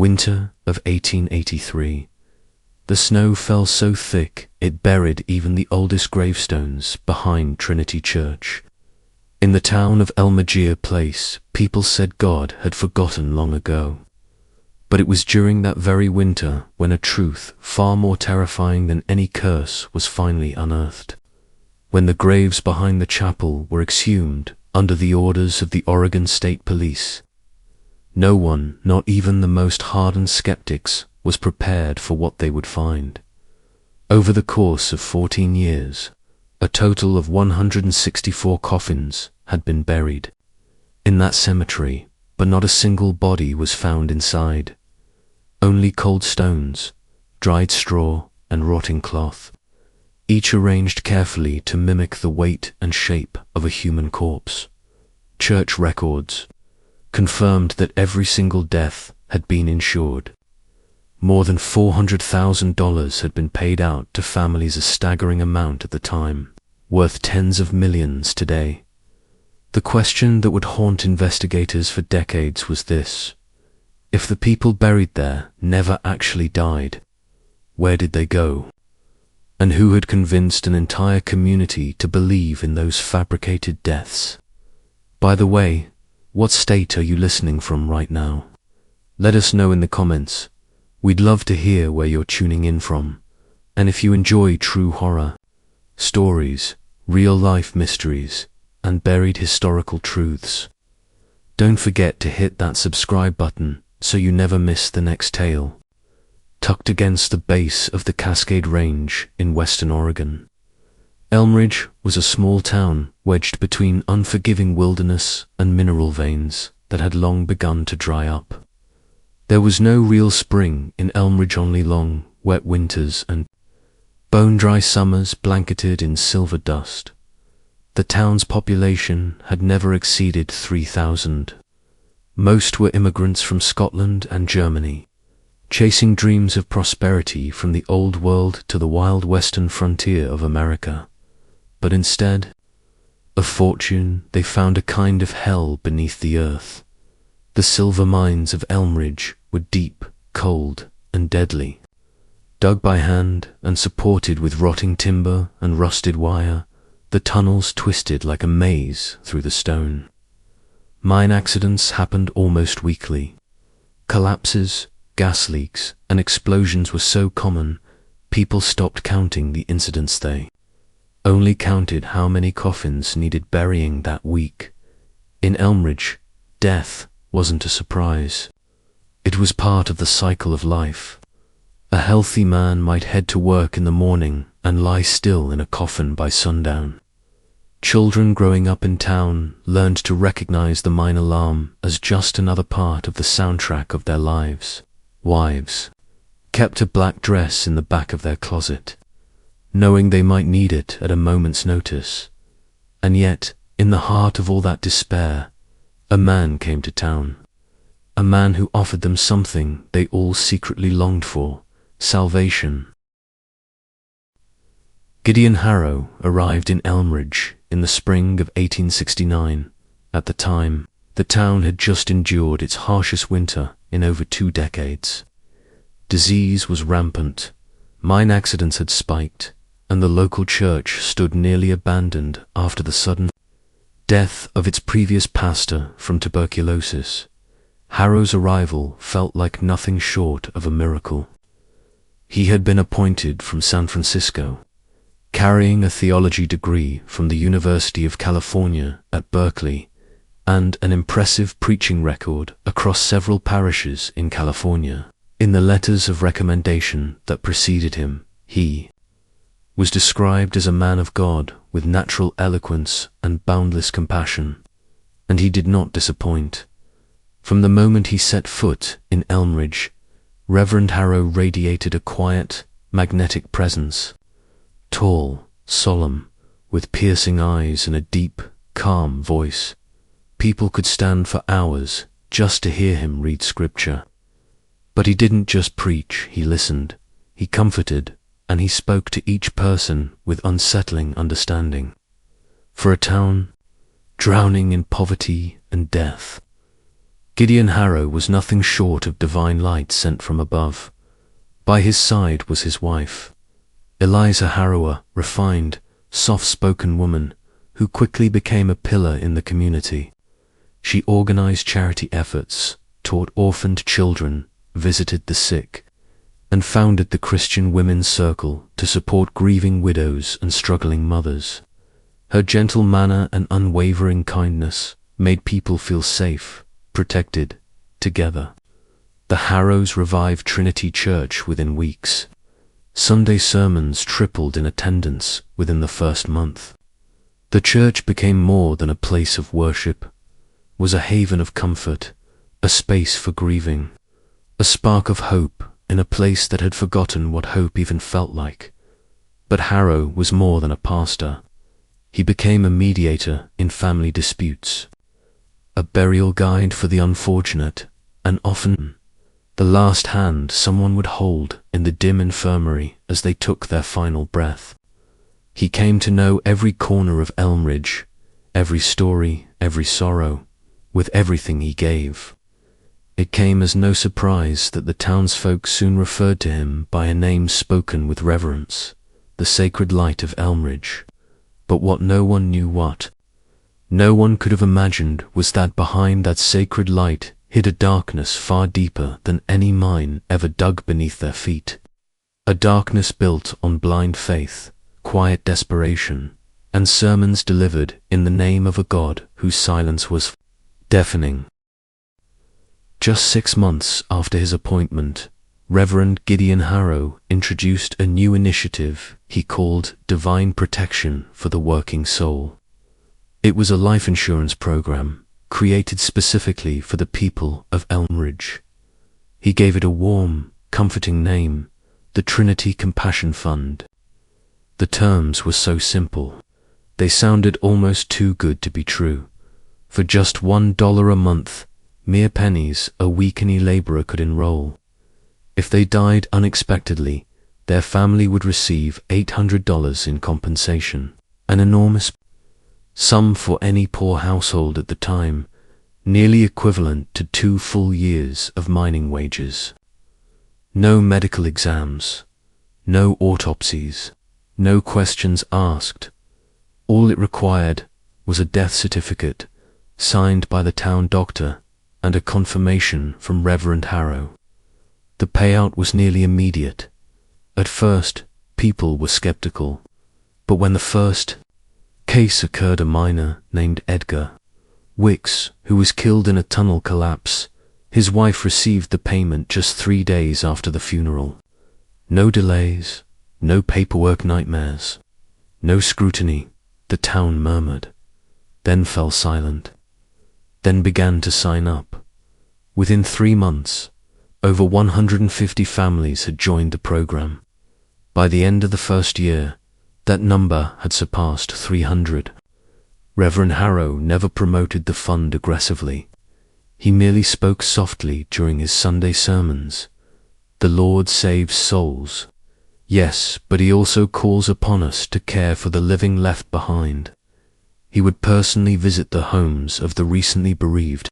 Winter of 1883. The snow fell so thick it buried even the oldest gravestones behind Trinity Church. In the town of Elmridge Place, people said God had forgotten long ago. But it was during that very winter when a truth far more terrifying than any curse was finally unearthed. When the graves behind the chapel were exhumed under the orders of the Oregon State Police, no one, not even the most hardened skeptics, was prepared for what they would find. Over the course of 14 years, a total of 164 coffins had been buried in that cemetery, but not a single body was found inside. Only cold stones, dried straw, and rotting cloth, each arranged carefully to mimic the weight and shape of a human corpse. Church records confirmed that every single death had been insured. More than $400,000 had been paid out to families, a staggering amount at the time, worth tens of millions today. The question that would haunt investigators for decades was this: if the people buried there never actually died, where did they go? And who had convinced an entire community to believe in those fabricated deaths? By the way, what state are you listening from right now? Let us know in the comments. We'd love to hear where you're tuning in from. And if you enjoy true horror stories, real-life mysteries, and buried historical truths, don't forget to hit that subscribe button so you never miss the next tale. Tucked against the base of the Cascade Range in western Oregon, Elmridge was a small town wedged between unforgiving wilderness and mineral veins that had long begun to dry up. There was no real spring in Elmridge, only long, wet winters and bone-dry summers blanketed in silver dust. The town's population had never exceeded 3,000. Most were immigrants from Scotland and Germany, chasing dreams of prosperity from the old world to the wild western frontier of America. But instead of fortune, they found a kind of hell beneath the earth. The silver mines of Elmridge were deep, cold, and deadly. Dug by hand and supported with rotting timber and rusted wire, the tunnels twisted like a maze through the stone. Mine accidents happened almost weekly. Collapses, gas leaks, and explosions were so common, people stopped counting the incidents. They only counted how many coffins needed burying that week. In Elmridge, death wasn't a surprise. It was part of the cycle of life. A healthy man might head to work in the morning and lie still in a coffin by sundown. Children growing up in town learned to recognize the mine alarm as just another part of the soundtrack of their lives. Wives kept a black dress in the back of their closet, knowing they might need it at a moment's notice. And yet, in the heart of all that despair, a man came to town. A man who offered them something they all secretly longed for: salvation. Gideon Harrow arrived in Elmridge in the spring of 1869. At the time, the town had just endured its harshest winter in over 2 decades. Disease was rampant, mine accidents had spiked, and the local church stood nearly abandoned after the sudden death of its previous pastor from tuberculosis. Harrow's arrival felt like nothing short of a miracle. He had been appointed from San Francisco, carrying a theology degree from the University of California at Berkeley, and an impressive preaching record across several parishes in California. In the letters of recommendation that preceded him, he was described as a man of God with natural eloquence and boundless compassion, and he did not disappoint. From the moment he set foot in Elmridge, Reverend Harrow radiated a quiet, magnetic presence. Tall, solemn, with piercing eyes and a deep, calm voice, people could stand for hours just to hear him read scripture. But he didn't just preach, he listened, he comforted, and he spoke to each person with unsettling understanding. For a town drowning in poverty and death, Gideon Harrow was nothing short of divine light sent from above. By his side was his wife, Eliza Harrow, refined, soft-spoken woman who quickly became a pillar in the community. She organized charity efforts, taught orphaned children, visited the sick, and founded the Christian Women's Circle to support grieving widows and struggling mothers. Her gentle manner and unwavering kindness made people feel safe, protected, together. The Harrows revived Trinity Church within weeks. Sunday sermons tripled in attendance within the first month. The church became more than a place of worship, was a haven of comfort, a space for grieving, a spark of hope in a place that had forgotten what hope even felt like. But Harrow was more than a pastor. He became a mediator in family disputes, a burial guide for the unfortunate, and often the last hand someone would hold in the dim infirmary as they took their final breath. He came to know every corner of Elmridge, every story, every sorrow, with everything he gave. It came as no surprise that the townsfolk soon referred to him by a name spoken with reverence, the sacred light of Elmridge. But what no one knew, what no one could have imagined, was that behind that sacred light hid a darkness far deeper than any mine ever dug beneath their feet. A darkness built on blind faith, quiet desperation, and sermons delivered in the name of a God whose silence was deafening. Just 6 months after his appointment, Reverend Gideon Harrow introduced a new initiative he called Divine Protection for the Working Soul. It was a life insurance program created specifically for the people of Elmridge. He gave it a warm, comforting name, the Trinity Compassion Fund. The terms were so simple, they sounded almost too good to be true. For just $1 a month, mere pennies, a weekly laborer could enroll. If they died unexpectedly, their family would receive $800 in compensation, an enormous sum for any poor household at the time, nearly equivalent to 2 full years of mining wages. No medical exams, no autopsies, no questions asked. All it required was a death certificate signed by the town doctor and a confirmation from Reverend Harrow. The payout was nearly immediate. At first, people were skeptical, but when the first case occurred, a miner named Edgar Wicks, who was killed in a tunnel collapse, his wife received the payment just 3 days after the funeral. No delays, no paperwork nightmares, no scrutiny. The town murmured, then fell silent, then began to sign up. Within 3 months, over 150 families had joined the program. By the end of the first year, that number had surpassed 300. Reverend Harrow never promoted the fund aggressively. He merely spoke softly during his Sunday sermons. The Lord saves souls. Yes, but he also calls upon us to care for the living left behind. He would personally visit the homes of the recently bereaved.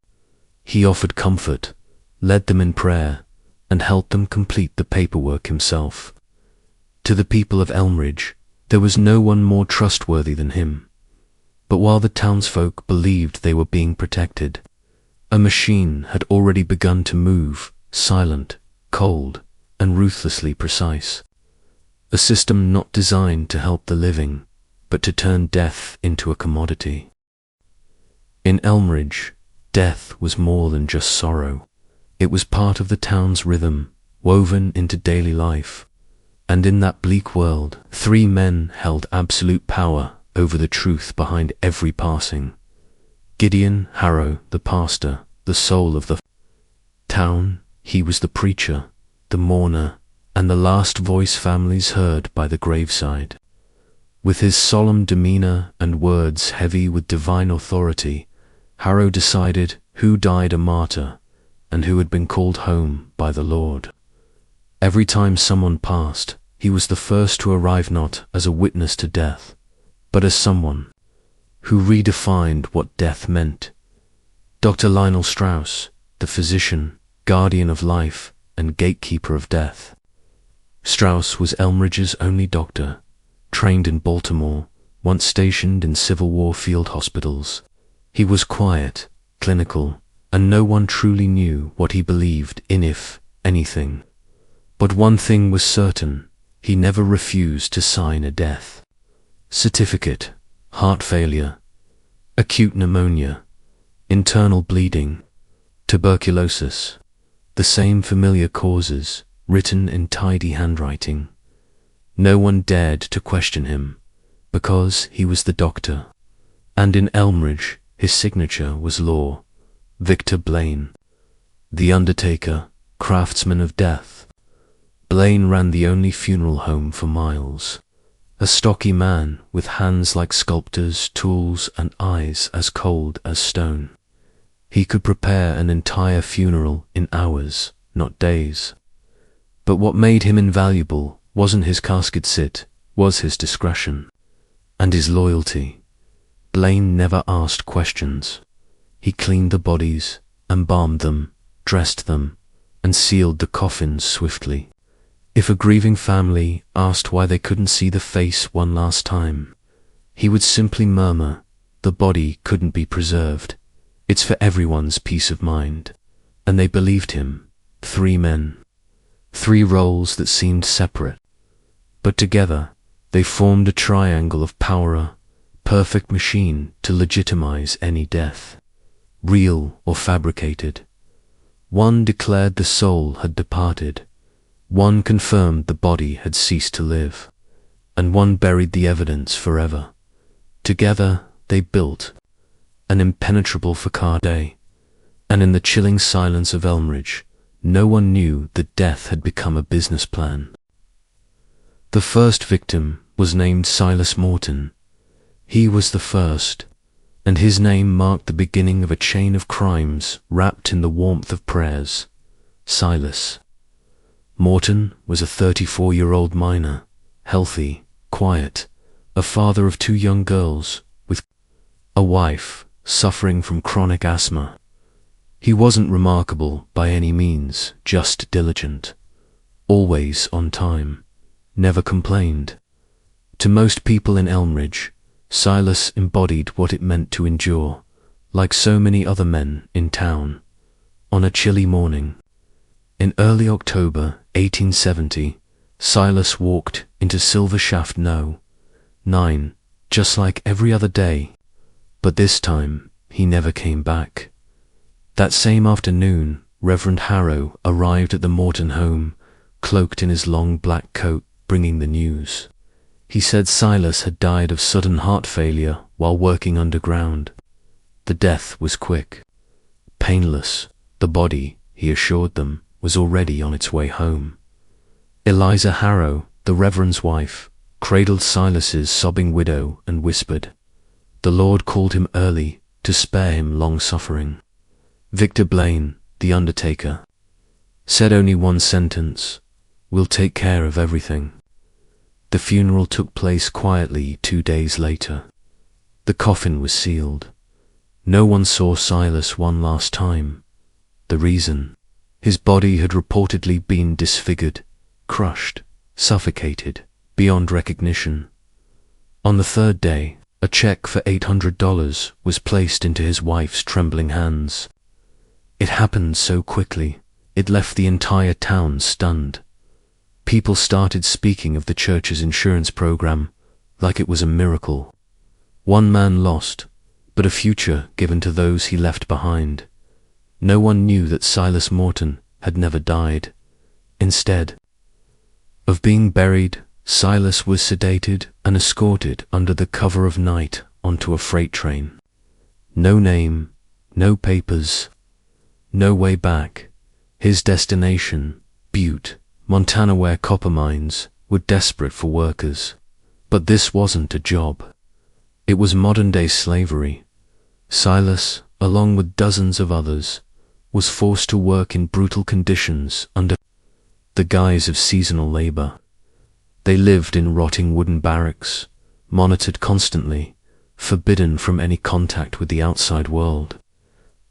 He offered comfort, led them in prayer, and helped them complete the paperwork himself. To the people of Elmridge, there was no one more trustworthy than him. But while the townsfolk believed they were being protected, a machine had already begun to move, silent, cold, and ruthlessly precise. A system not designed to help the living, but to turn death into a commodity. In Elmridge, death was more than just sorrow. It was part of the town's rhythm, woven into daily life. And in that bleak world, 3 men held absolute power over the truth behind every passing. Gideon Harrow, the pastor, the soul of the town. He was the preacher, the mourner, and the last voice families heard by the graveside. With his solemn demeanor and words heavy with divine authority, Harrow decided who died a martyr and who had been called home by the Lord. Every time someone passed, he was the first to arrive not as a witness to death, but as someone who redefined what death meant. Dr. Lionel Strauss, the physician, guardian of life, and gatekeeper of death. Strauss was Elmridge's only doctor, trained in Baltimore, once stationed in Civil War field hospitals. He was quiet, clinical, and no one truly knew what he believed in, if anything. But one thing was certain: he never refused to sign a death certificate. Heart failure, acute pneumonia, internal bleeding, tuberculosis, the same familiar causes, written in tidy handwriting. No one dared to question him, because he was the doctor, and in Elmridge his signature was law. Victor Blaine, the undertaker, craftsman of death. Blaine ran the only funeral home for miles. A stocky man with hands like sculptors, tools, and eyes as cold as stone. He could prepare an entire funeral in hours, not days. But what made him invaluable wasn't his casket sit, was his discretion and his loyalty. Blaine never asked questions. He cleaned the bodies, embalmed them, dressed them, and sealed the coffins swiftly. If a grieving family asked why they couldn't see the face one last time, he would simply murmur, "The body couldn't be preserved. It's for everyone's peace of mind." And they believed him. 3 men, 3 roles that seemed separate, but together they formed a triangle of power, a perfect machine to legitimize any death, real or fabricated. One declared the soul had departed, one confirmed the body had ceased to live, and one buried the evidence forever. Together they built an impenetrable facade, and in the chilling silence of Elmridge, no one knew that death had become a business plan. The first victim was named Silas Morton. He was the first, and his name marked the beginning of a chain of crimes wrapped in the warmth of prayers. Silas Morton was a 34-year-old miner, healthy, quiet, a father of 2 young girls, with a wife suffering from chronic asthma. He wasn't remarkable by any means, just diligent, always on time, never complained. To most people in Elmridge, Silas embodied what it meant to endure, like so many other men in town. On a chilly morning, in early October 1870, Silas walked into Silver Shaft No. 9, just like every other day, but this time he never came back. That same afternoon, Reverend Harrow arrived at the Morton home, cloaked in his long black coat, bringing the news. He said Silas had died of sudden heart failure while working underground. The death was quick, painless. The body, he assured them, was already on its way home. Eliza Harrow, the Reverend's wife, cradled Silas's sobbing widow and whispered, "The Lord called him early to spare him long suffering." Victor Blaine, the undertaker, said only one sentence, "We'll take care of everything." The funeral took place quietly 2 days later. The coffin was sealed. No one saw Silas one last time. The reason? His body had reportedly been disfigured, crushed, suffocated, beyond recognition. On the 3rd day, a check for $800 was placed into his wife's trembling hands. It happened so quickly, it left the entire town stunned. People started speaking of the church's insurance program like it was a miracle. One man lost, but a future given to those he left behind. No one knew that Silas Morton had never died. Instead of being buried, Silas was sedated and escorted under the cover of night onto a freight train. No name, no papers, no way back. His destination, Butte, Montana, where copper mines were desperate for workers. But this wasn't a job. It was modern-day slavery. Silas, along with dozens of others, was forced to work in brutal conditions under the guise of seasonal labor. They lived in rotting wooden barracks, monitored constantly, forbidden from any contact with the outside world.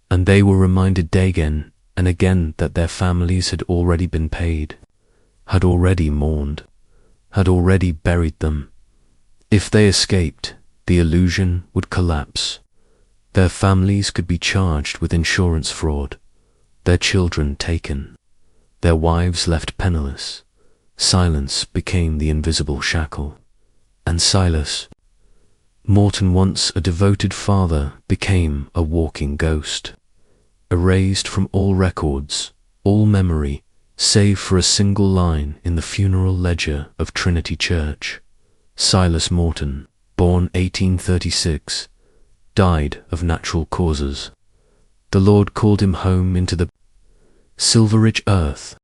And they were reminded day again and again that their families had already been paid, had already mourned, had already buried them. If they escaped, the illusion would collapse. Their families could be charged with insurance fraud, their children taken, their wives left penniless. Silence became the invisible shackle. And Silas, Morton, once a devoted father, became a walking ghost, erased from all records, all memory, save for a single line in the funeral ledger of Trinity Church. Silas Morton, born 1836, died of natural causes. The Lord called him home into the silver-rich earth.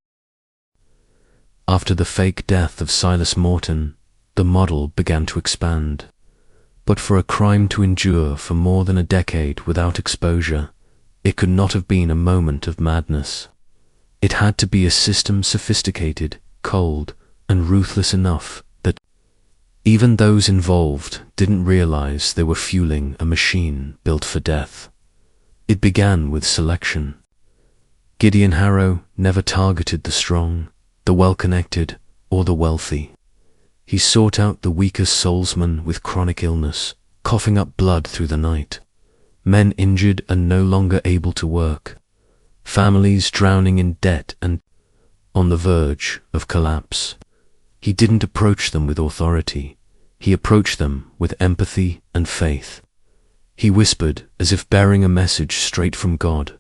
After the fake death of Silas Morton, the model began to expand. But for a crime to endure for more than a decade without exposure, it could not have been a moment of madness. It had to be a system sophisticated, cold, and ruthless enough that even those involved didn't realize they were fueling a machine built for death. It began with selection. Gideon Harrow never targeted the strong, the well-connected, or the wealthy. He sought out the weakest soulsmen with chronic illness, coughing up blood through the night, men injured and no longer able to work, families drowning in debt and on the verge of collapse. He didn't approach them with authority. He approached them with empathy and faith. He whispered, as if bearing a message straight from God,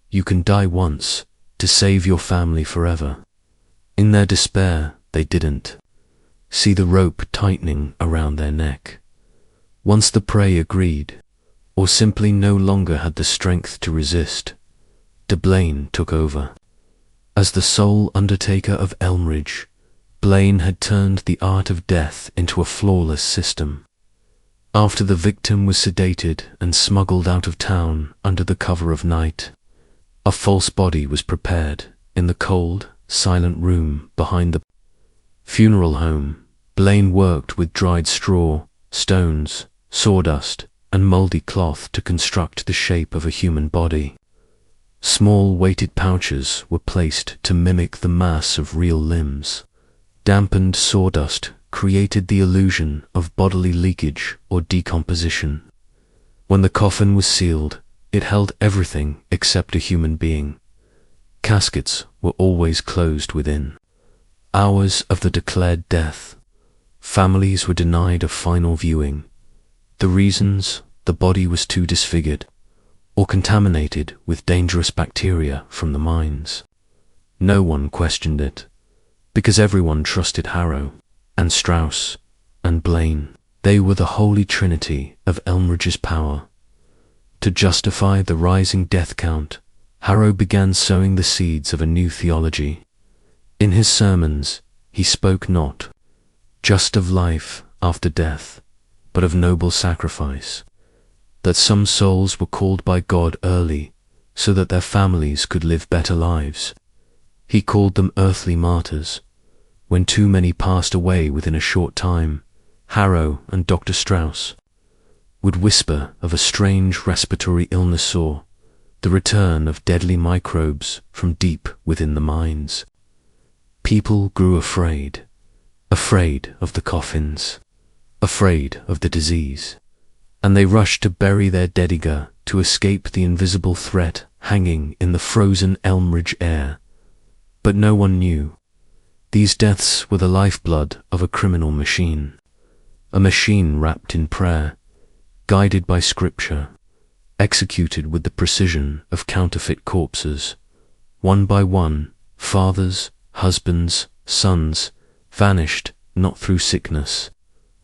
"You can die once to save your family forever." In their despair, they didn't see the rope tightening around their neck. Once the prey agreed, or simply no longer had the strength to resist, de Blaine took over. As the sole undertaker of Elmridge, Blaine had turned the art of death into a flawless system. After the victim was sedated and smuggled out of town under the cover of night, a false body was prepared in the cold, silent room behind the funeral home. Blaine worked with dried straw, stones, sawdust, and moldy cloth to construct the shape of a human body. Small weighted pouches were placed to mimic the mass of real limbs. Dampened sawdust created the illusion of bodily leakage or decomposition. When the coffin was sealed, it held everything except a human being. Caskets were always closed within. Hours of the declared death. Families were denied a final viewing. The reasons: the body was too disfigured, or contaminated with dangerous bacteria from the mines. No one questioned it, because everyone trusted Harrow, and Strauss, and Blaine. They were the holy trinity of Elmridge's power. To justify the rising death count, Harrow began sowing the seeds of a new theology. In his sermons, he spoke not just of life after death, but of noble sacrifice, that some souls were called by God early so that their families could live better lives. He called them earthly martyrs. When too many passed away within a short time, Harrow and Dr. Strauss would whisper of a strange respiratory illness or the return of deadly microbes from deep within the mines. People grew afraid of the coffins, afraid of the disease, and they rushed to bury their dead eager to escape the invisible threat hanging in the frozen Elmridge air. But no one knew. These deaths were the lifeblood of a criminal machine, a machine wrapped in prayer, guided by scripture, executed with the precision of counterfeit corpses. One by one, fathers, husbands, sons, vanished not through sickness,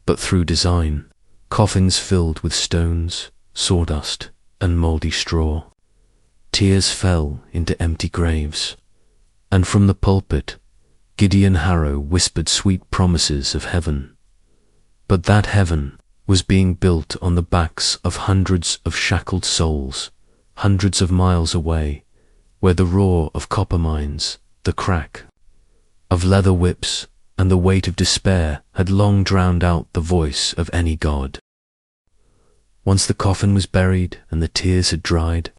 but through design. Coffins filled with stones, sawdust, and mouldy straw. Tears fell into empty graves, and from the pulpit, Gideon Harrow whispered sweet promises of heaven. But that heaven was being built on the backs of hundreds of shackled souls, hundreds of miles away, where the roar of copper mines, the crack of leather whips, and the weight of despair had long drowned out the voice of any god. Once the coffin was buried and the tears had dried,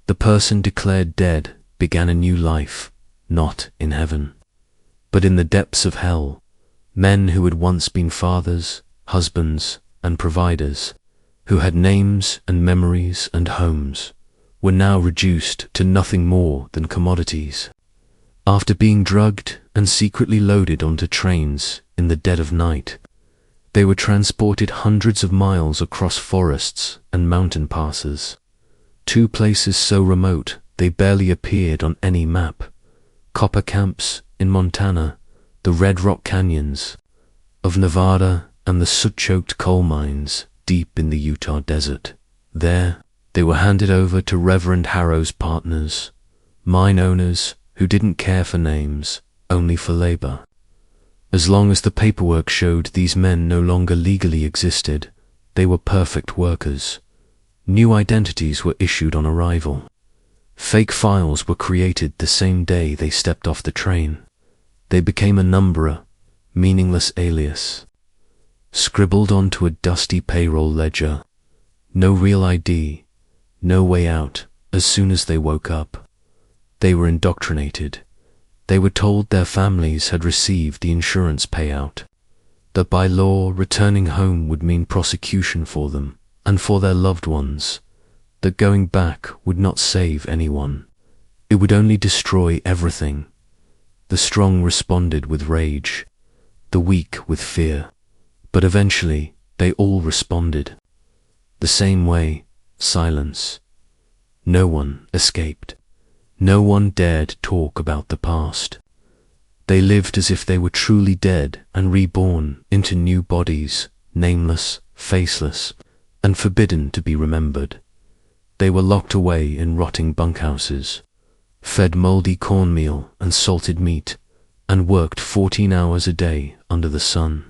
the person declared dead began a new life, not in heaven, but in the depths of hell. Men who had once been fathers, husbands, and providers, who had names and memories and homes, were now reduced to nothing more than commodities. After being drugged and secretly loaded onto trains in the dead of night, they were transported hundreds of miles across forests and mountain passes, two places so remote they barely appeared on any map: copper camps in Montana, the Red Rock Canyons of Nevada, and the soot-choked coal mines deep in the Utah desert. There, they were handed over to Reverend Harrow's partners, mine owners who didn't care for names, only for labor. As long as the paperwork showed these men no longer legally existed, they were perfect workers. New identities were issued on arrival. Fake files were created the same day they stepped off the train. They became a number, meaningless alias, scribbled onto a dusty payroll ledger. No real ID, no way out. As soon as they woke up, they were indoctrinated. They were told their families had received the insurance payout, that by law returning home would mean prosecution for them and for their loved ones, that going back would not save anyone. It would only destroy everything. The strong responded with rage, the weak with fear, but eventually they all responded. The same way, silence. No one escaped. No one dared talk about the past. They lived as if they were truly dead and reborn into new bodies, nameless, faceless, and forbidden to be remembered. They were locked away in rotting bunkhouses, fed moldy cornmeal and salted meat, and worked 14 hours a day under the sun,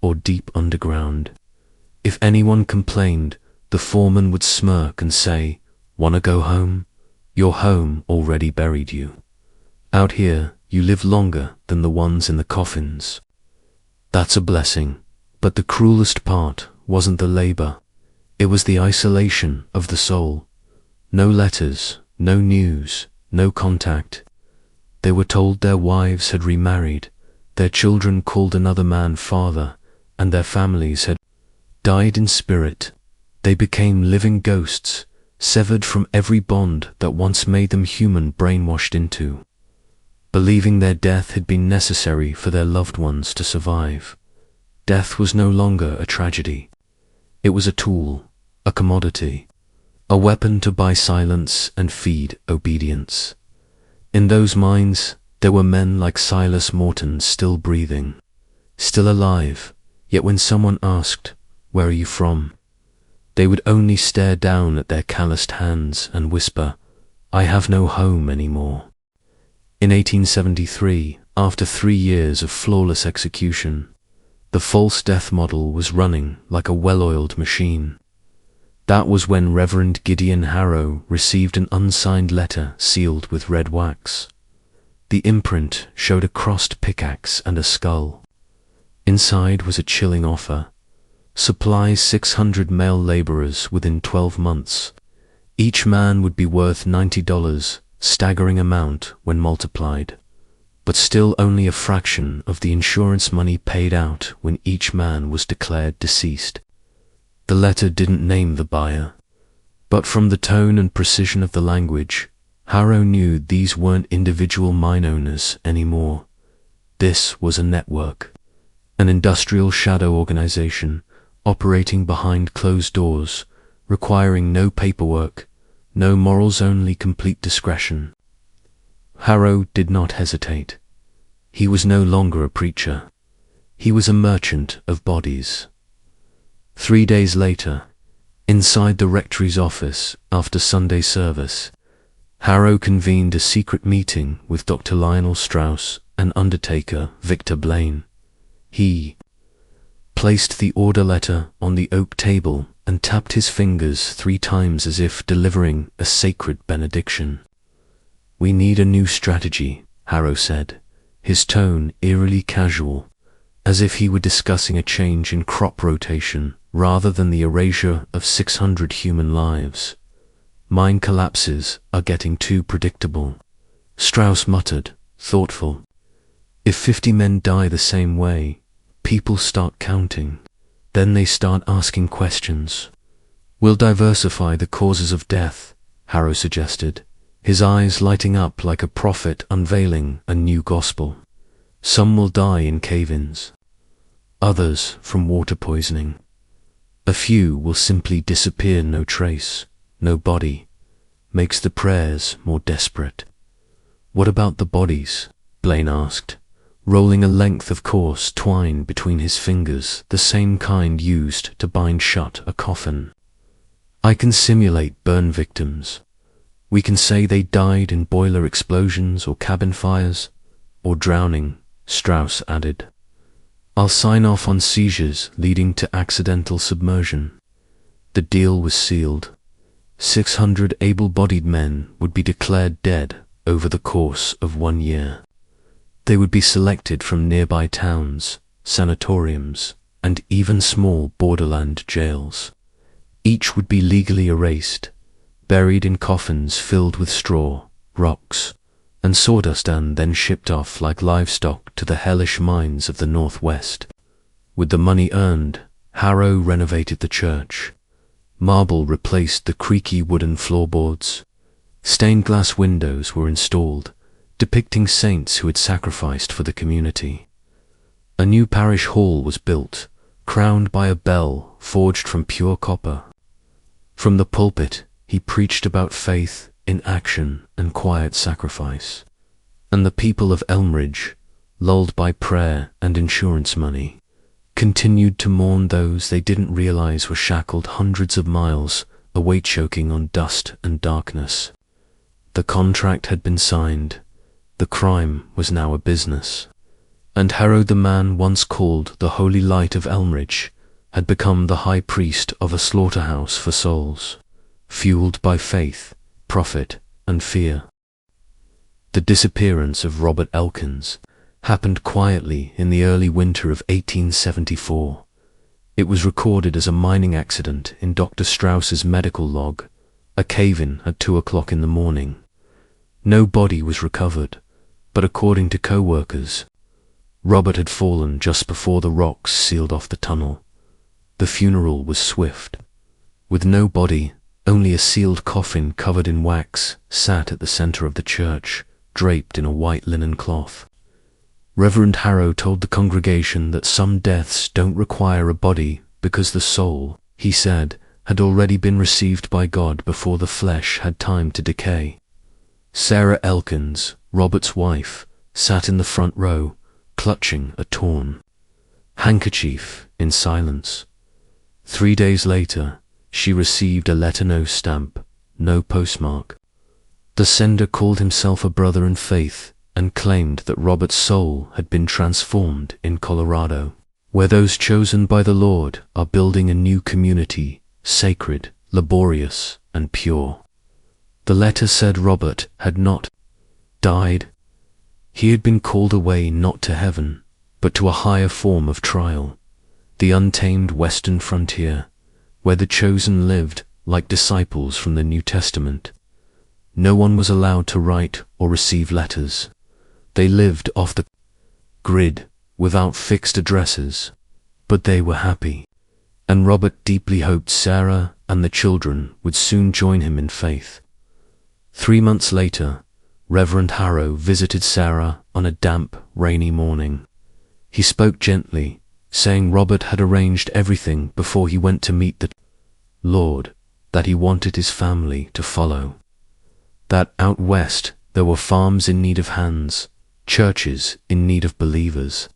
or deep underground. If anyone complained, the foreman would smirk and say, "Wanna go home? Your home already buried you. Out here, you live longer than the ones in the coffins." That's a blessing, but the cruelest part wasn't the labor. It was the isolation of the soul. No letters, no news, no contact. They were told their wives had remarried, their children called another man father, and their families had died in spirit. They became living ghosts, severed from every bond that once made them human, brainwashed into believing their death had been necessary for their loved ones to survive. Death was no longer a tragedy. It was a tool, a commodity, a weapon to buy silence and feed obedience. In those mines, there were men like Silas Morton still breathing, still alive, yet when someone asked, "Where are you from?" they would only stare down at their calloused hands and whisper, "I have no home anymore." In 1873, after 3 years of flawless execution, the false death model was running like a well-oiled machine. That was when Reverend Gideon Harrow received an unsigned letter sealed with red wax. The imprint showed a crossed pickaxe and a skull. Inside was a chilling offer: supply 600 male laborers within 12 months. Each man would be worth $90, staggering amount when multiplied, but still only a fraction of the insurance money paid out when each man was declared deceased. The letter didn't name the buyer, but from the tone and precision of the language, Harrow knew these weren't individual mine owners anymore. This was a network, an industrial shadow organization operating behind closed doors, requiring no paperwork, no morals, only complete discretion. Harrow did not hesitate. He was no longer a preacher. He was a merchant of bodies. 3 days later, inside the rectory's office after Sunday service, Harrow convened a secret meeting with Dr. Lionel Strauss and undertaker Victor Blaine. He placed the order letter on the oak table and tapped his fingers 3 times as if delivering a sacred benediction. "We need a new strategy," Harrow said, his tone eerily casual, as if he were discussing a change in crop rotation rather than the erasure of 600 human lives. "Mine collapses are getting too predictable. Strauss muttered, thoughtful. If 50 men die the same way, people start counting. Then they start asking questions. We'll diversify the causes of death, Harrow suggested, his eyes lighting up like a prophet unveiling a new gospel. Some will die in cave-ins. Others from water poisoning. A few will simply disappear, no trace, no body. Makes the prayers more desperate. What about the bodies? Blaine asked, rolling a length of coarse twine between his fingers, the same kind used to bind shut a coffin. I can simulate burn victims. We can say they died in boiler explosions or cabin fires, or drowning, Strauss added. I'll sign off on seizures leading to accidental submersion. The deal was sealed. 600 able-bodied men would be declared dead over the course of 1 year. They would be selected from nearby towns, sanatoriums, and even small borderland jails. Each would be legally erased, buried in coffins filled with straw, rocks, and sawdust, and then shipped off like livestock to the hellish mines of the Northwest. With the money earned, Harrow renovated the church. Marble replaced the creaky wooden floorboards. Stained glass windows were installed, depicting saints who had sacrificed for the community. A new parish hall was built, crowned by a bell forged from pure copper. From the pulpit, he preached about faith in action and quiet sacrifice. And the people of Elmridge, lulled by prayer and insurance money, continued to mourn those they didn't realize were shackled hundreds of miles away, choking on dust and darkness. The contract had been signed. The crime was now a business. And Harrow, the man once called the Holy Light of Elmridge, had become the high priest of a slaughterhouse for souls, fueled by faith, profit, and fear. The disappearance of Robert Elkins happened quietly in the early winter of 1874. It was recorded as a mining accident in Dr. Strauss's medical log, a cave-in at 2 o'clock in the morning. No body was recovered, but according to co-workers, Robert had fallen just before the rocks sealed off the tunnel. The funeral was swift. With no body, only a sealed coffin covered in wax sat at the center of the church, draped in a white linen cloth. Reverend Harrow told the congregation that some deaths don't require a body because the soul, he said, had already been received by God before the flesh had time to decay. Sarah Elkins, Robert's wife, sat in the front row, clutching a torn handkerchief in silence. 3 days later, she received a letter, no stamp, no postmark. The sender called himself a brother in faith and claimed that Robert's soul had been transformed in Colorado, where those chosen by the Lord are building a new community, sacred, laborious, and pure. The letter said Robert had not died. He had been called away not to heaven, but to a higher form of trial, the untamed western frontier, where the chosen lived like disciples from the New Testament. No one was allowed to write or receive letters. They lived off the grid, without fixed addresses, but they were happy, and Robert deeply hoped Sarah and the children would soon join him in faith. 3 months later, Reverend Harrow visited Sarah on a damp, rainy morning. He spoke gently, saying Robert had arranged everything before he went to meet the Lord that he wanted his family to follow. That out west there were farms in need of hands, churches in need of believers,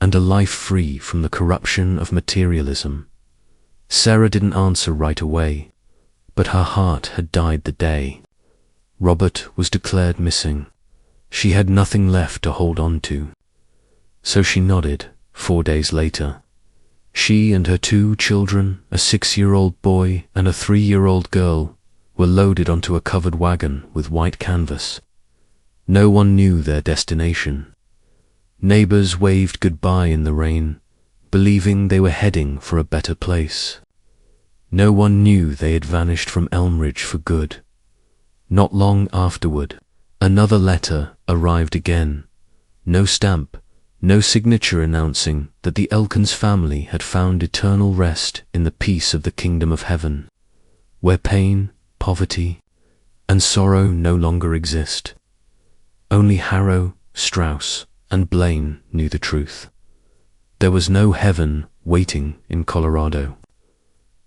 and a life free from the corruption of materialism. Sarah didn't answer right away, but her heart had died the day Robert was declared missing. She had nothing left to hold on to. So she nodded 4 days later. She and her 2 children, a 6-year-old boy and a 3-year-old girl, were loaded onto a covered wagon with white canvas. No one knew their destination. Neighbors waved goodbye in the rain, believing they were heading for a better place. No one knew they had vanished from Elmridge for good. Not long afterward, Another letter arrived again. No stamp, no signature announcing that the Elkins family had found eternal rest in the peace of the kingdom of heaven, where pain, poverty, and sorrow no longer exist. Only Harrow, Strauss, and Blaine knew the truth. There was no heaven waiting in Colorado.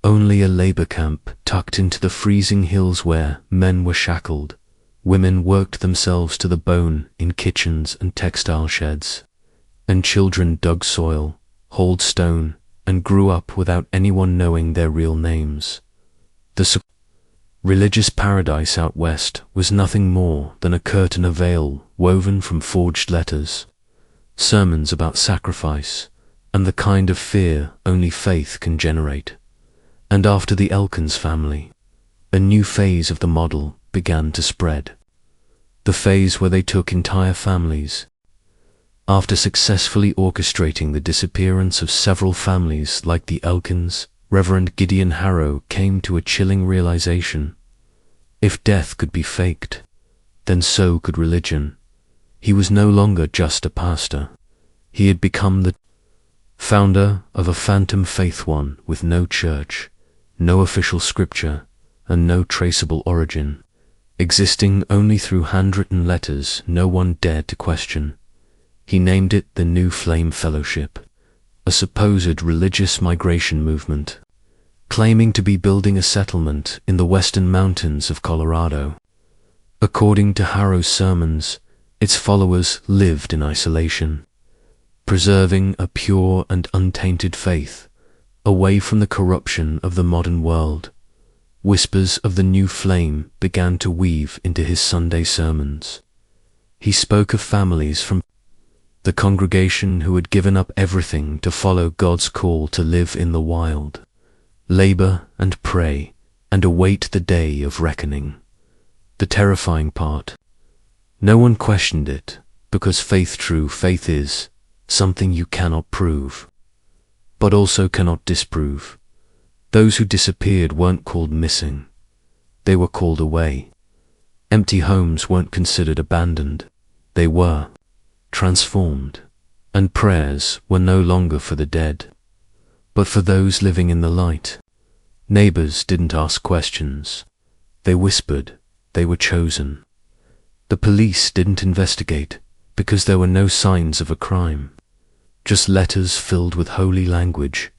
Only a labor camp tucked into the freezing hills where men were shackled, women worked themselves to the bone in kitchens and textile sheds, and children dug soil, hauled stone, and grew up without anyone knowing their real names. The religious paradise out west was nothing more than a curtain of veil woven from forged letters, sermons about sacrifice, and the kind of fear only faith can generate. And after the Elkins family, a new phase of the model began to spread. The phase where they took entire families. After successfully orchestrating the disappearance of several families like the Elkins, Reverend Gideon Harrow came to a chilling realization. If death could be faked, then so could religion. He was no longer just a pastor. He had become the founder of a phantom faith, one with no church, no official scripture, and no traceable origin, existing only through handwritten letters no one dared to question. He named it the New Flame Fellowship, a supposed religious migration movement, claiming to be building a settlement in the western mountains of Colorado. According to Harrow's sermons, its followers lived in isolation, preserving a pure and untainted faith, away from the corruption of the modern world. Whispers of the new flame began to weave into his Sunday sermons. He spoke of families from the congregation who had given up everything to follow God's call to live in the wild, labor and pray, and await the day of reckoning. The terrifying part, no one questioned it, because true faith is something you cannot prove, but also cannot disprove. Those who disappeared weren't called missing. They were called away. Empty homes weren't considered abandoned. They were transformed. And prayers were no longer for the dead, but for those living in the light. Neighbors didn't ask questions. They whispered. They were chosen. The police didn't investigate because there were no signs of a crime. Just letters filled with holy language,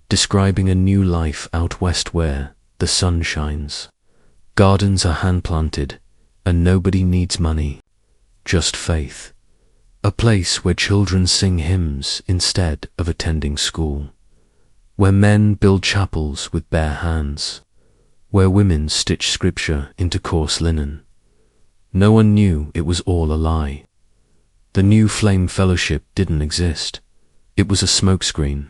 describing a new life out west where the sun shines. Gardens are hand-planted, and nobody needs money, just faith. A place where children sing hymns instead of attending school, where men build chapels with bare hands, where women stitch scripture into coarse linen. No one knew it was all a lie. The New Flame Fellowship didn't exist. It was a smokescreen,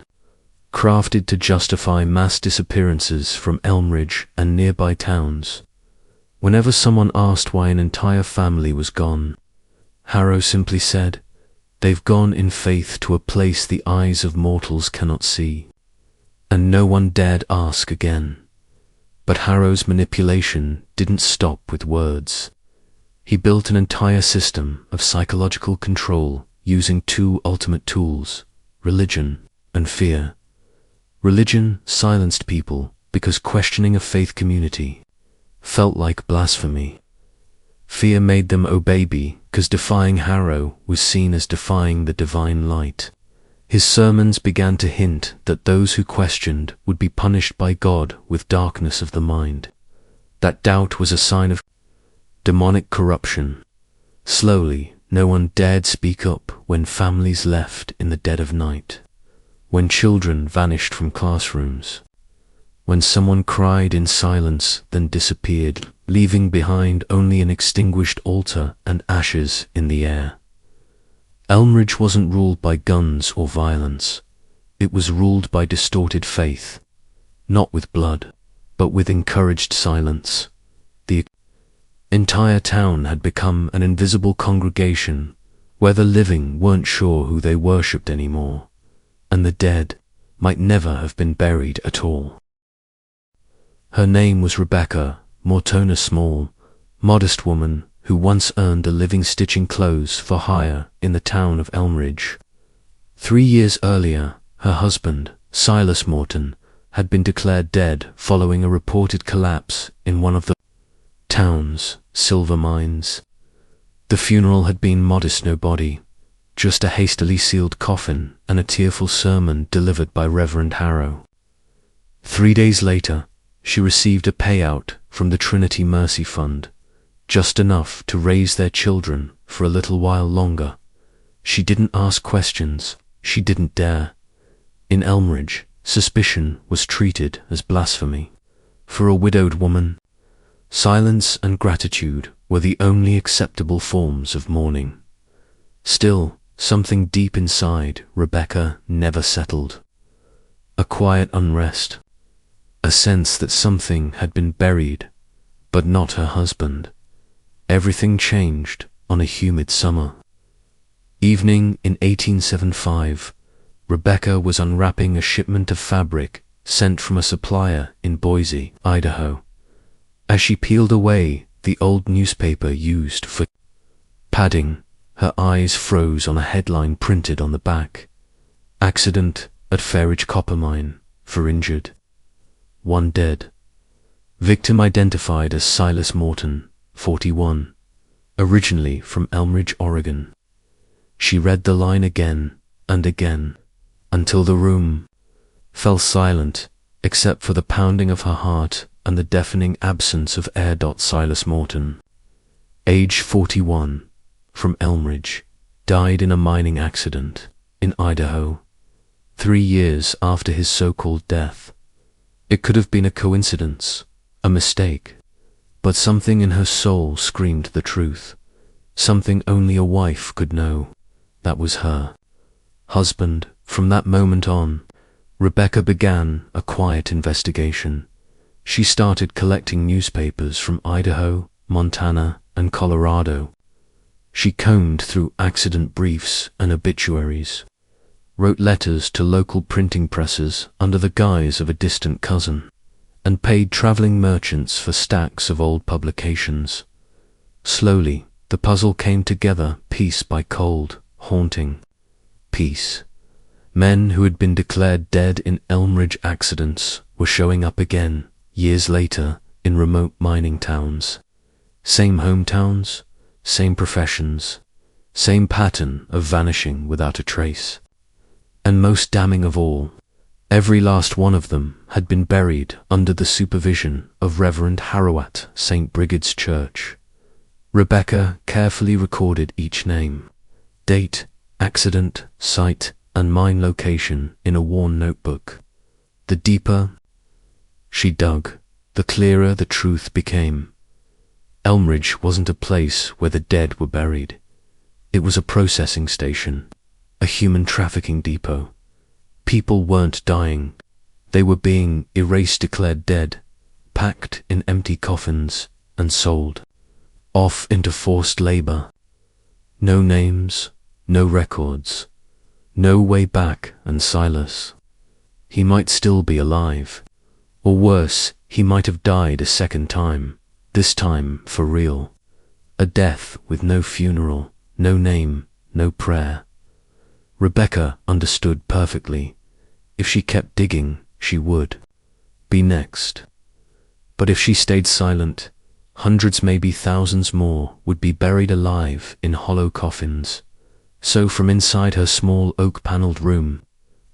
crafted to justify mass disappearances from Elmridge and nearby towns. Whenever someone asked why an entire family was gone, Harrow simply said, "They've gone in faith to a place the eyes of mortals cannot see." And no one dared ask again. But Harrow's manipulation didn't stop with words. He built an entire system of psychological control using two ultimate tools, religion and fear. Religion silenced people because questioning a faith community felt like blasphemy. Fear made them obey because defying Harrow was seen as defying the divine light. His sermons began to hint that those who questioned would be punished by God with darkness of the mind. That doubt was a sign of demonic corruption. Slowly, no one dared speak up when families left in the dead of night, when children vanished from classrooms, when someone cried in silence then disappeared, leaving behind only an extinguished altar and ashes in the air. Elmridge wasn't ruled by guns or violence. It was ruled by distorted faith, not with blood, but with encouraged silence. The entire town had become an invisible congregation where the living weren't sure who they worshipped anymore, and the dead might never have been buried at all. Her name was Rebecca, Mortona Small, modest woman who once earned a living stitching clothes for hire in the town of Elmridge. 3 years earlier, her husband, Silas Morton, had been declared dead following a reported collapse in one of the town's silver mines. The funeral had been modest, no body, just a hastily sealed coffin and a tearful sermon delivered by Reverend Harrow. 3 days later, she received a payout from the Trinity Mercy Fund, just enough to raise their children for a little while longer. She didn't ask questions, she didn't dare. In Elmridge, suspicion was treated as blasphemy. For a widowed woman, silence and gratitude were the only acceptable forms of mourning. Still, something deep inside Rebecca never settled. A quiet unrest, a sense that something had been buried, but not her husband. Everything changed on a humid summer evening in 1875. Rebecca was unwrapping a shipment of fabric sent from a supplier in Boise, Idaho. As she peeled away the old newspaper used for padding, her eyes froze on a headline printed on the back. Accident at Fairridge Copper Mine, for injured. 1 dead. Victim identified as Silas Morton, 41, originally from Elmridge, Oregon. She read the line again and again, until the room fell silent except for the pounding of her heart and the deafening absence of air. Silas Morton, age 41, from Elmridge, died in a mining accident in Idaho 3 years after his so-called death. It could have been a coincidence, a mistake, but something in her soul screamed the truth, something only a wife could know. That was her husband. From that moment on, Rebecca began a quiet investigation. She started collecting newspapers from Idaho, Montana, and Colorado. She combed through accident briefs and obituaries, wrote letters to local printing presses under the guise of a distant cousin, and paid traveling merchants for stacks of old publications. Slowly, the puzzle came together, piece by cold, haunting piece. Men who had been declared dead in Elmridge accidents were showing up again, years later, in remote mining towns. Same hometowns, same professions, same pattern of vanishing without a trace. And most damning of all, every last one of them had been buried under the supervision of Reverend Harrow at St. Brigid's Church. Rebecca carefully recorded each name, date, accident, site, and mine location in a worn notebook. The deeper she dug, the clearer the truth became. Elmridge wasn't a place where the dead were buried. It was a processing station, a human trafficking depot. People weren't dying. They were being erased, declared dead, packed in empty coffins, and sold off into forced labor. No names, no records, no way back. And Silas, he might still be alive. Or worse, he might have died a second time, this time for real. A death with no funeral, no name, no prayer. Rebecca understood perfectly. If she kept digging, she would be next. But if she stayed silent, hundreds, maybe thousands more would be buried alive in hollow coffins. So from inside her small oak-paneled room,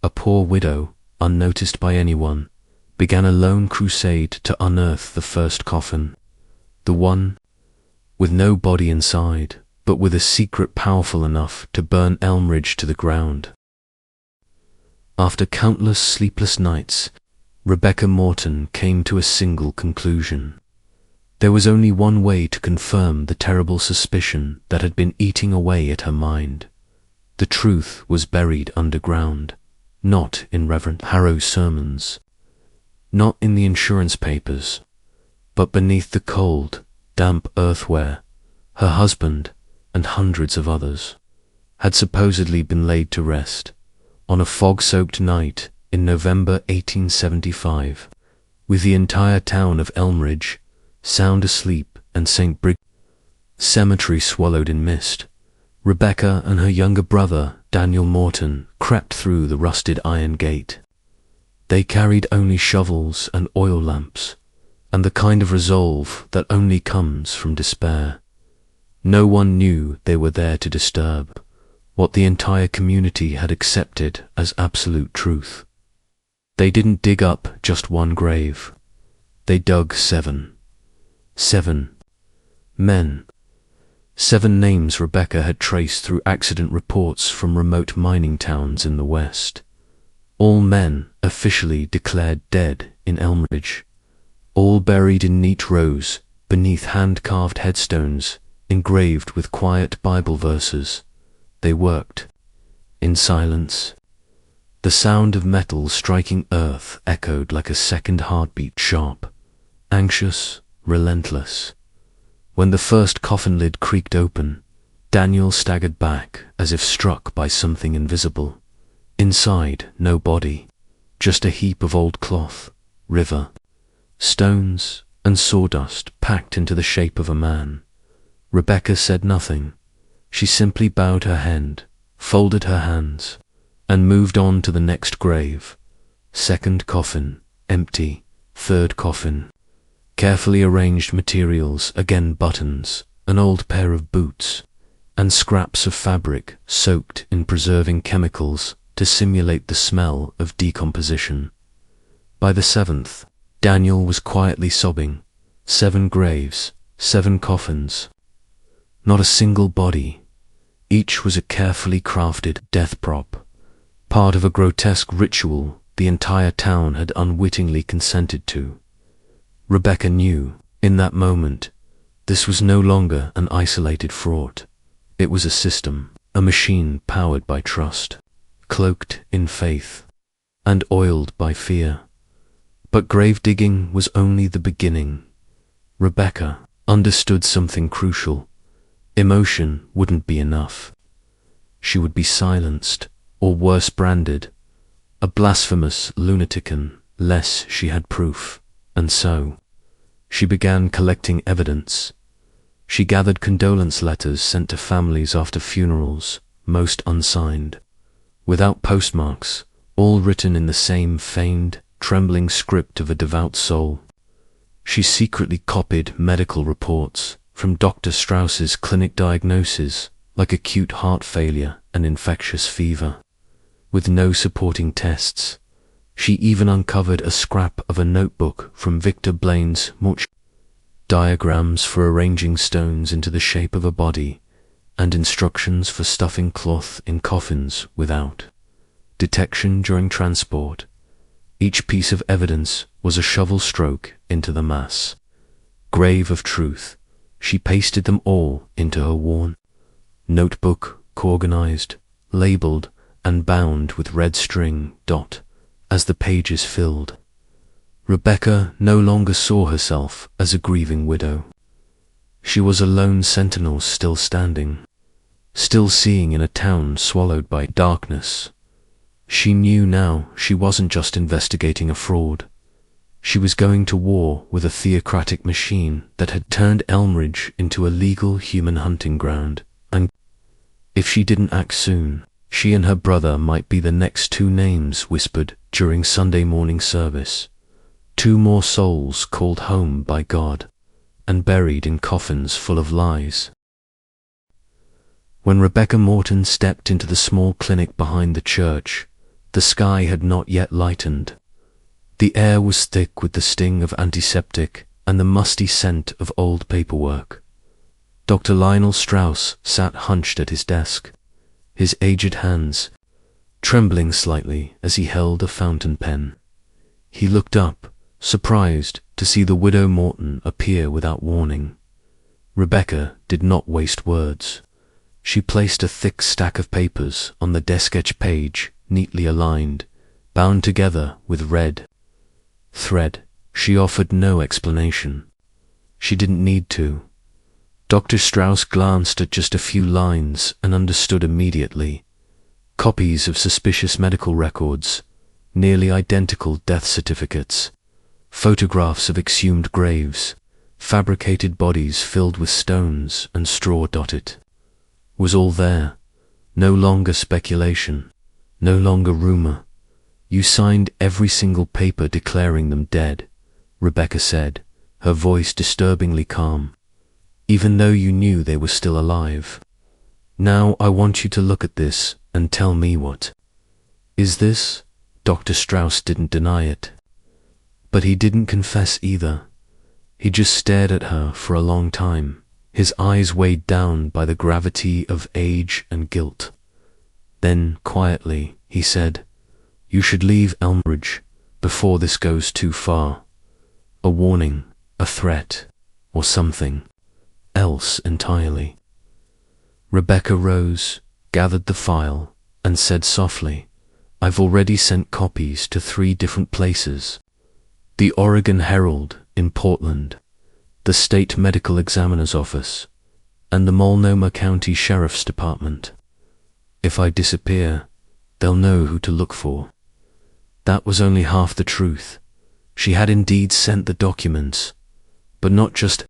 a poor widow, unnoticed by anyone, began a lone crusade to unearth the first coffin. The one with no body inside, but with a secret powerful enough to burn Elmridge to the ground. After countless sleepless nights, Rebecca Morton came to a single conclusion. There was only one way to confirm the terrible suspicion that had been eating away at her mind. The truth was buried underground, not in Reverend Harrow's sermons, not in the insurance papers, but beneath the cold, damp earthware her husband and hundreds of others had supposedly been laid to rest on a fog-soaked night in November 1875, with the entire town of Elmridge sound asleep and St. Brigid's cemetery swallowed in mist, Rebecca and her younger brother, Daniel Morton, crept through the rusted iron gate. They carried only shovels and oil lamps, and the kind of resolve that only comes from despair. No one knew they were there to disturb what the entire community had accepted as absolute truth. They didn't dig up just one grave. They dug 7. 7 men. 7 names Rebecca had traced through accident reports from remote mining towns in the West. All men officially declared dead in Elmridge. All buried in neat rows beneath hand-carved headstones engraved with quiet Bible verses. They worked in silence. The sound of metal striking earth echoed like a second heartbeat, sharp, anxious, relentless. When the first coffin lid creaked open, Daniel staggered back as if struck by something invisible. Inside, no body, just a heap of old cloth, river, stones, and sawdust packed into the shape of a man. Rebecca said nothing. She simply bowed her head, folded her hands, and moved on to the next grave. 2nd coffin, empty. 3rd coffin. Carefully arranged materials, again buttons, an old pair of boots, and scraps of fabric soaked in preserving chemicals to simulate the smell of decomposition. By the 7th, Daniel was quietly sobbing. 7 graves, 7 coffins. Not a single body. Each was a carefully crafted death prop, part of a grotesque ritual the entire town had unwittingly consented to. Rebecca knew, in that moment, this was no longer an isolated fraud. It was a system, a machine powered by trust, cloaked in faith, and oiled by fear. But grave digging was only the beginning. Rebecca understood something crucial. Emotion wouldn't be enough. She would be silenced, or worse, branded, a blasphemous lunatic unless she had proof. And so, she began collecting evidence. She gathered condolence letters sent to families after funerals, most unsigned, without postmarks, all written in the same feigned, trembling script of a devout soul. She secretly copied medical reports from Dr. Strauss's clinic diagnoses, like acute heart failure and infectious fever, with no supporting tests. She even uncovered a scrap of a notebook from Victor Blaine's mortuary, diagrams for arranging stones into the shape of a body, and instructions for stuffing cloth in coffins without detection during transport. Each piece of evidence was a shovel stroke into the mass grave of truth. She pasted them all into her worn notebook, organized, labeled, and bound with red string. As the pages filled, Rebecca no longer saw herself as a grieving widow. She was a lone sentinel still standing, still seeing in a town swallowed by darkness. She knew now she wasn't just investigating a fraud. She was going to war with a theocratic machine that had turned Elmridge into a legal human hunting ground, and if she didn't act soon, she and her brother might be the next 2 names whispered during Sunday morning service. 2 more souls called home by God and buried in coffins full of lies. When Rebecca Morton stepped into the small clinic behind the church, the sky had not yet lightened. The air was thick with the sting of antiseptic and the musty scent of old paperwork. Dr. Lionel Strauss sat hunched at his desk, his aged hands trembling slightly as he held a fountain pen. He looked up, surprised to see the widow Morton appear without warning. Rebecca did not waste words. She placed a thick stack of papers on the desk-edge page, neatly aligned, bound together with red thread. She offered no explanation. She didn't need to. Dr. Strauss glanced at just a few lines and understood immediately. Copies of suspicious medical records, nearly identical death certificates, photographs of exhumed graves, fabricated bodies filled with stones and straw dotted, was all there. No longer speculation, no longer rumor. You signed every single paper declaring them dead, Rebecca said, her voice disturbingly calm, even though you knew they were still alive. Now I want you to look at this and tell me what. Is this? Dr. Strauss didn't deny it. But he didn't confess either. He just stared at her for a long time, his eyes weighed down by the gravity of age and guilt. Then, quietly, he said, "You should leave Elmridge before this goes too far. A warning, a threat, or something else entirely." Rebecca rose, gathered the file, and said softly, "I've already sent copies to 3 different places. The Oregon Herald in Portland, the State Medical Examiner's Office, and the Multnomah County Sheriff's Department. If I disappear, they'll know who to look for." That was only half the truth. She had indeed sent the documents, but not just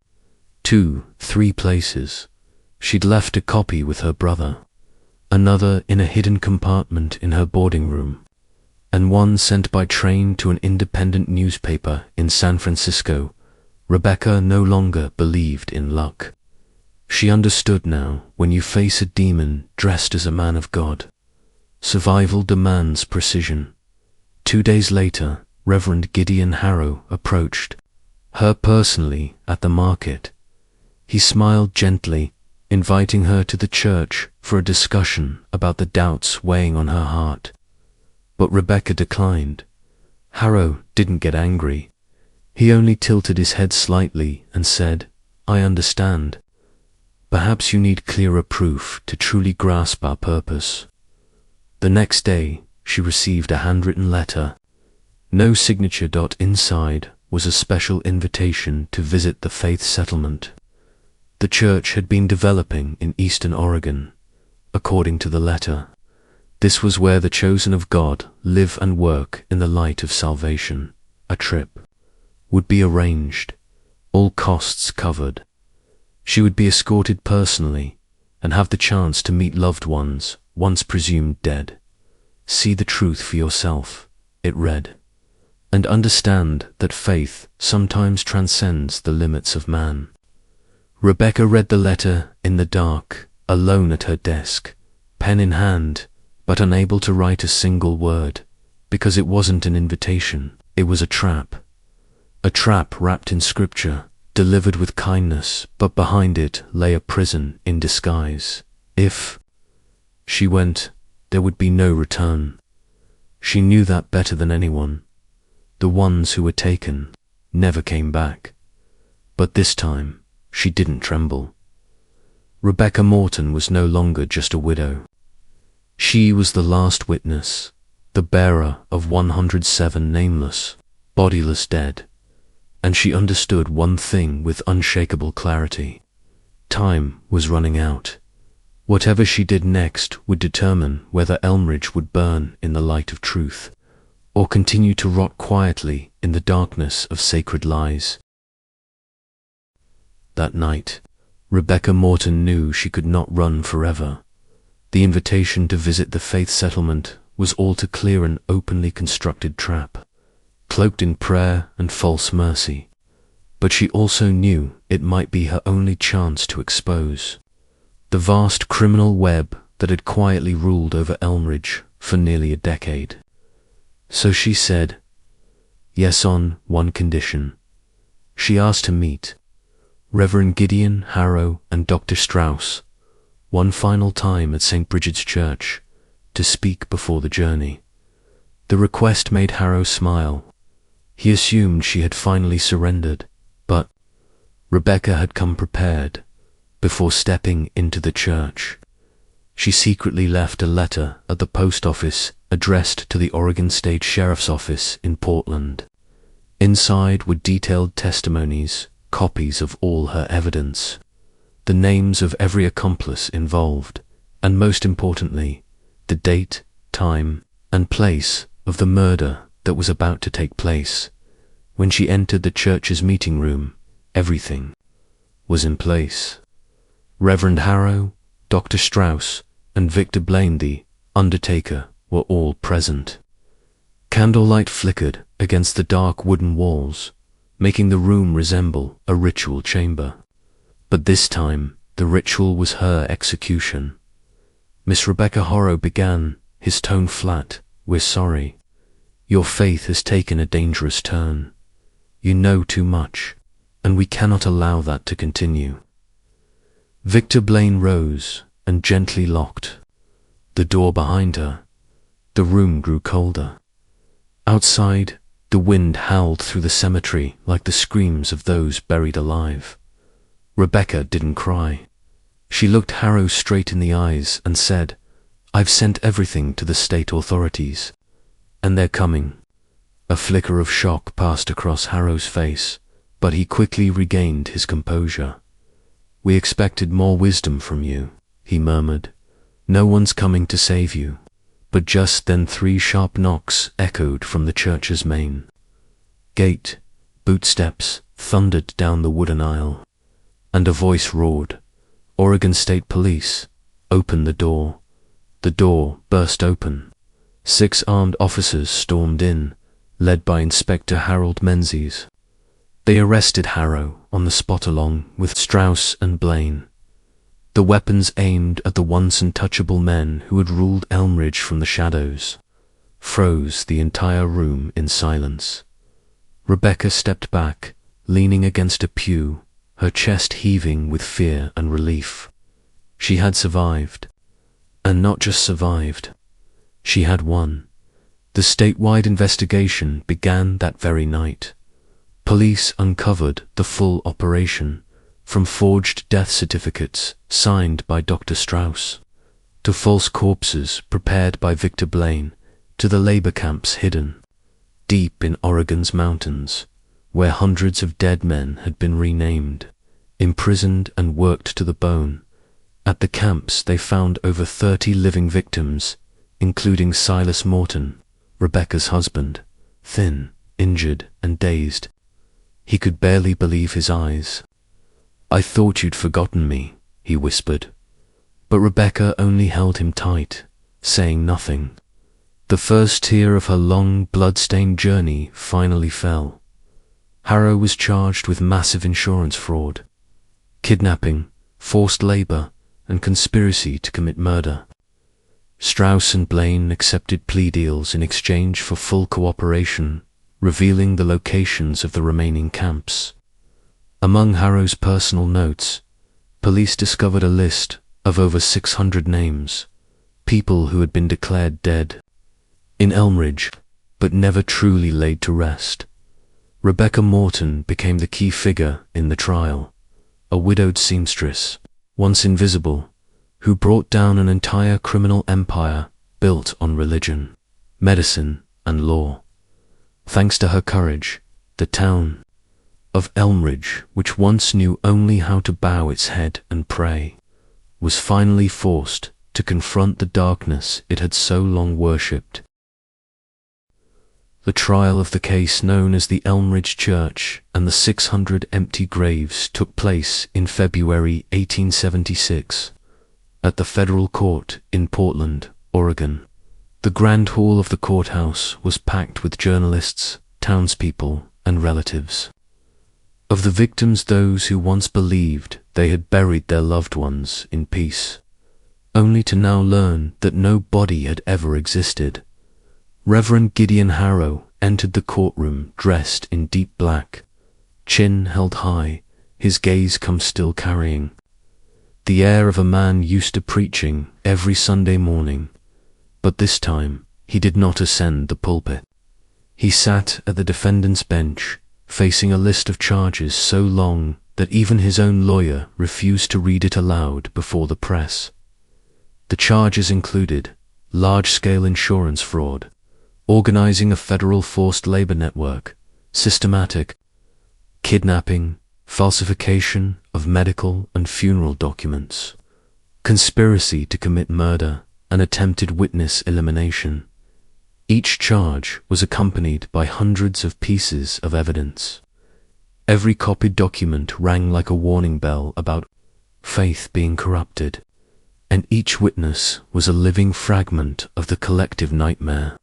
2, 3 places. She'd left a copy with her brother, another in a hidden compartment in her boarding room, and one sent by train to an independent newspaper in San Francisco. Rebecca no longer believed in luck. She understood now, when you face a demon dressed as a man of God, survival demands precision. 2 days later, Reverend Gideon Harrow approached her personally at the market. He smiled gently, inviting her to the church for a discussion about the doubts weighing on her heart. But Rebecca declined. Harrow didn't get angry. He only tilted his head slightly and said, "I understand. Perhaps you need clearer proof to truly grasp our purpose." The next day, she received a handwritten letter. No signature. Inside was a special invitation to visit the faith settlement. The church had been developing in eastern Oregon. According to the letter, this was where the chosen of God live and work in the light of salvation. A trip would be arranged, all costs covered. She would be escorted personally and have the chance to meet loved ones once presumed dead. "See the truth for yourself," it read, "and understand that faith sometimes transcends the limits of man." Rebecca read the letter in the dark, alone at her desk, pen in hand, but unable to write a single word, because it wasn't an invitation, it was a trap. A trap wrapped in scripture, delivered with kindness, but behind it lay a prison in disguise. If she went, there would be no return. She knew that better than anyone. The ones who were taken never came back. But this time, she didn't tremble. Rebecca Morton was no longer just a widow. She was the last witness, the bearer of 107 nameless, bodiless dead. And she understood one thing with unshakable clarity. Time was running out. Whatever she did next would determine whether Elmridge would burn in the light of truth, or continue to rot quietly in the darkness of sacred lies. That night, Rebecca Morton knew she could not run forever. The invitation to visit the faith settlement was all to clear an openly constructed trap, cloaked in prayer and false mercy. But she also knew it might be her only chance to expose the vast criminal web that had quietly ruled over Elmridge for nearly a decade. So she said yes on one condition. She asked to meet Reverend Gideon Harrow and Dr. Strauss one final time at St. Bridget's Church to speak before the journey. The request made Harrow smile. He assumed she had finally surrendered, but Rebecca had come prepared. Before stepping into the church, she secretly left a letter at the post office addressed to the Oregon State Sheriff's Office in Portland. Inside were detailed testimonies, copies of all her evidence, the names of every accomplice involved, and most importantly, the date, time, and place of the murder that was about to take place. When she entered the church's meeting room, Everything was in place. Reverend Harrow, Dr. Strauss, and Victor Blaine, the undertaker, were all present. Candlelight flickered against the dark wooden walls, making the room resemble a ritual chamber. But this time, the ritual was her execution. Miss Rebecca Horrow began, his tone flat. "We're sorry. Your faith has taken a dangerous turn. You know too much, and we cannot allow that to continue." Victor Blaine rose and gently locked the door behind her. The room grew colder. Outside, the wind howled through the cemetery like the screams of those buried alive. Rebecca didn't cry. She looked Harrow straight in the eyes and said, "I've sent everything to the state authorities, and they're coming." A flicker of shock passed across Harrow's face, but he quickly regained his composure. "We expected more wisdom from you," he murmured. "No one's coming to save you." But just then 3 sharp knocks echoed from the church's main gate. Bootsteps thundered down the wooden aisle, and a voice roared, "Oregon State Police, open the door." The door burst open. 6 armed officers stormed in, led by Inspector Harold Menzies. They arrested Harrow on the spot along with Strauss and Blaine. The weapons aimed at the once untouchable men who had ruled Elmridge from the shadows froze the entire room in silence. Rebecca stepped back, leaning against a pew, her chest heaving with fear and relief. She had survived. And not just survived. She had won. The statewide investigation began that very night. Police uncovered the full operation, from forged death certificates signed by Dr. Strauss, to false corpses prepared by Victor Blaine, to the labor camps hidden deep in Oregon's mountains, where hundreds of dead men had been renamed, imprisoned and worked to the bone. At the camps they found over 30 living victims, including Silas Morton, Rebecca's husband, thin, injured, and dazed. He could barely believe his eyes. "I thought you'd forgotten me," he whispered. But Rebecca only held him tight, saying nothing. The first tear of her long, blood-stained journey finally fell. Harrow was charged with massive insurance fraud, kidnapping, forced labor, and conspiracy to commit murder. Strauss and Blaine accepted plea deals in exchange for full cooperation, revealing the locations of the remaining camps. Among Harrow's personal notes, police discovered a list of over 600 names, people who had been declared dead in Elmridge, but never truly laid to rest. Rebecca Morton became the key figure in the trial, a widowed seamstress, once invisible, who brought down an entire criminal empire built on religion, medicine, and law. Thanks to her courage, the town of Elmridge, which once knew only how to bow its head and pray, was finally forced to confront the darkness it had so long worshipped. The trial of the case known as the Elmridge Church and the 600 empty graves took place in February 1876 at the federal court in Portland, Oregon. The grand hall of the courthouse was packed with journalists, townspeople, and relatives. Of the victims, those who once believed they had buried their loved ones in peace, only to now learn that no body had ever existed. Reverend Gideon Harrow entered the courtroom dressed in deep black, chin held high, his gaze come still carrying the air of a man used to preaching every Sunday morning. But this time he did not ascend the pulpit. He sat at the defendant's bench, facing a list of charges so long that even his own lawyer refused to read it aloud before the press. The charges included large-scale insurance fraud, organizing a federal forced labor network, systematic kidnapping, falsification of medical and funeral documents, conspiracy to commit murder, and attempted witness elimination. Each charge was accompanied by hundreds of pieces of evidence. Every copied document rang like a warning bell about faith being corrupted, and each witness was a living fragment of the collective nightmare.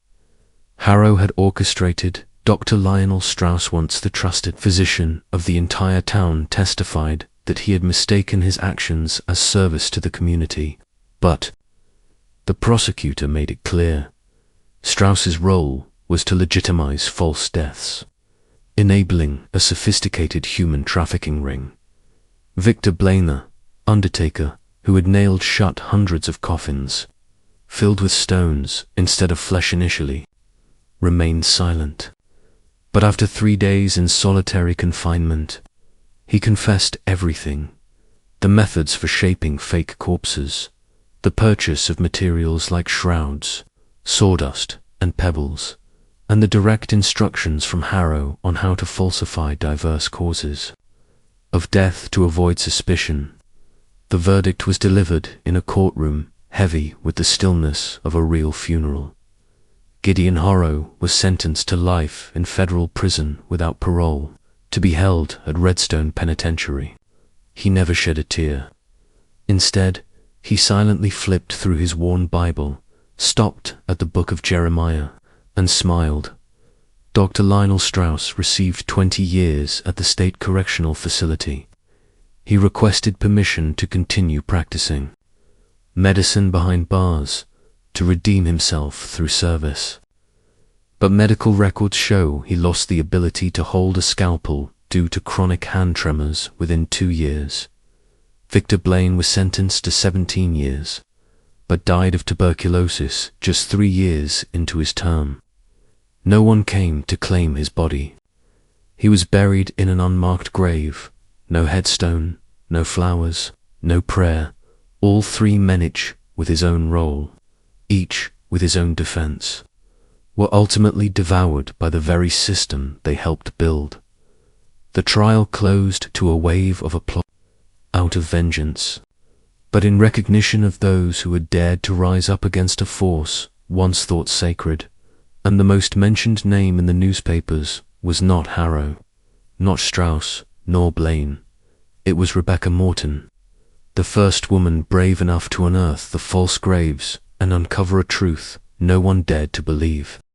Harrow had orchestrated. Dr. Lionel Strauss, once the trusted physician of the entire town, testified that he had mistaken his actions as service to the community. But the prosecutor made it clear Strauss's role was to legitimize false deaths, enabling a sophisticated human trafficking ring. Victor Blainer, undertaker, who had nailed shut hundreds of coffins, filled with stones instead of flesh initially, remained silent. But after 3 days in solitary confinement, he confessed everything: the methods for shaping fake corpses, the purchase of materials like shrouds, sawdust, and pebbles, and the direct instructions from Harrow on how to falsify diverse causes of death to avoid suspicion. The verdict was delivered in a courtroom heavy with the stillness of a real funeral. Gideon Harrow was sentenced to life in federal prison without parole, to be held at Redstone Penitentiary. He never shed a tear. Instead, he silently flipped through his worn Bible, stopped at the book of Jeremiah, and smiled. Dr. Lionel Strauss received 20 years at the State Correctional Facility. He requested permission to continue practicing medicine behind bars, to redeem himself through service. But medical records show he lost the ability to hold a scalpel due to chronic hand tremors within 2 years. Victor Blaine was sentenced to 17 years, but died of tuberculosis just 3 years into his term. No one came to claim his body. He was buried in an unmarked grave, no headstone, no flowers, no prayer, all 3 men, each with his own role, each with his own defense, were ultimately devoured by the very system they helped build. The trial closed to a wave of applause out of vengeance, but in recognition of those who had dared to rise up against a force once thought sacred. And the most mentioned name in the newspapers was not Harrow, not Strauss, nor Blaine. It was Rebecca Morton, the first woman brave enough to unearth the false graves and uncover a truth no one dared to believe.